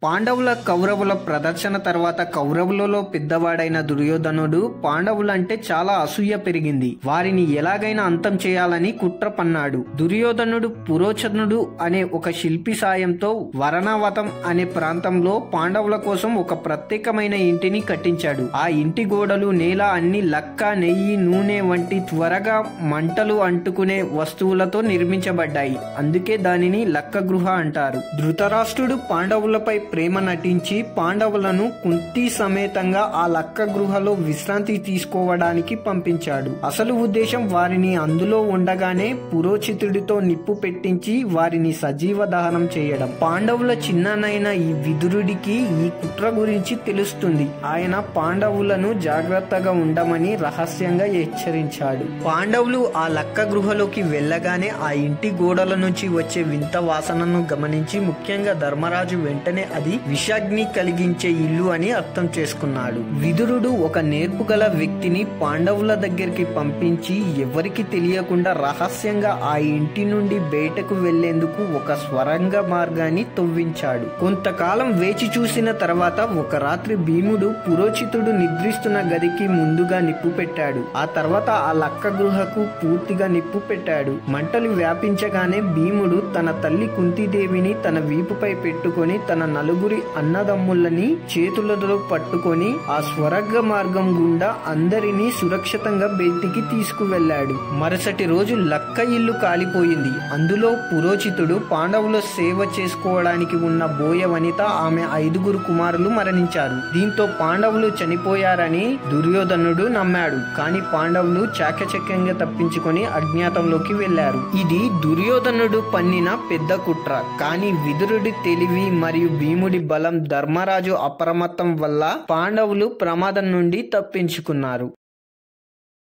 పాండవుల కౌరవుల ప్రదర్శన తర్వాత కౌరవులలో పెద్దవాడైన దుర్యోధనుడు పాండవులంటే చాలా అసూయ పెరిగింది. వారిని ఎలాగైనా అంతం చేయాలని కుట్ర పన్నాడు. దుర్యోధనుడు పురోచనుడు అనే ఒక శిల్పి సాయంతో వరణావతం అనే ప్రాంతంలో పాండవుల కోసం ఒక ప్రత్యేకమైన ఇంటిని కట్టించాడు. ఆ ఇంటి గోడలు, నేల అన్ని లక్క, నెయ్యి, నూనె వంటి త్వరగా మంటలు అంటుకునే వస్తువులతో నిర్మించబడ్డాయి. అందుకే దానిని లక్క గృహ అంటారు. ధృతరాష్ట్రుడు పాండవులపై ప్రేమ నటించి పాండవులను కుంతి సమేతంగా ఆ లక్క గృహలో విశ్రాంతి తీసుకోవడానికి పంపించాడు. అసలు ఉద్దేశం వారిని అందులో ఉండగానే పురోచితుడితో నిప్పు పెట్టించి వారిని సజీవ దహనం చేయడం. పాండవుల చిన్ననైన ఈ విదురుడికి ఈ కుట్ర గురించి తెలుస్తుంది. ఆయన పాండవులను జాగ్రత్తగా ఉండమని రహస్యంగా హెచ్చరించాడు. పాండవులు ఆ లక్క గృహలోకి వెళ్ళగానే ఆ ఇంటి గోడల నుంచి వచ్చే వింత వాసనను గమనించి ముఖ్యంగా ధర్మరాజు వెంటనే అది విషాగ్ని కలిగించే ఇల్లు అని అర్థం చేసుకున్నాడు. విదురుడు ఒక నేర్పుగల వ్యక్తిని పాండవుల దగ్గరికి పంపించి ఎవరికి తెలియకుండా రహస్యంగా ఆ ఇంటి నుండి బయటకు వెళ్లేందుకు ఒక స్వరంగ మార్గాన్ని తవ్వించాడు. కొంతకాలం వేచి చూసిన తర్వాత ఒక రాత్రి భీముడు పురోచితుడు నిద్రిస్తున్న గదికి ముందుగా నిప్పు పెట్టాడు. ఆ తర్వాత ఆ లక్క గృహకు పూర్తిగా నిప్పు పెట్టాడు. మంటలు వ్యాపించగానే భీముడు తన తల్లి కుంతీదేవిని తన వీపుపై పెట్టుకొని తన నలుగురి అన్నదమ్ములని చేతులతో పట్టుకొని ఆ స్వర్గ మార్గం గుండా అందరినీ సురక్షితంగా బయటికి తీసుకువెళ్లాడు. మరుసటి రోజు లక్క ఇల్లు కాలిపోయింది. అందులో పురోచితుడు, పాండవుల సేవ చేసుకోవడానికి ఉన్న బోయ వనిత, ఆమె 5 కుమారులు మరణించారు. దీంతో పాండవులు చనిపోయారని దుర్యోధనుడు నమ్మాడు. కానీ పాండవులు చాకచక్యంగా తప్పించుకొని అజ్ఞాతంలోకి వెళ్లారు. ఇది దుర్యోధనుడు పన్నిన పెద్ద కుట్ర. కానీ విదురుడి తెలివి మరియు భీముడి బలం, ధర్మరాజు అప్రమత్తం వల్ల పాండవులు ప్రమాదం నుండి తప్పించుకున్నారు.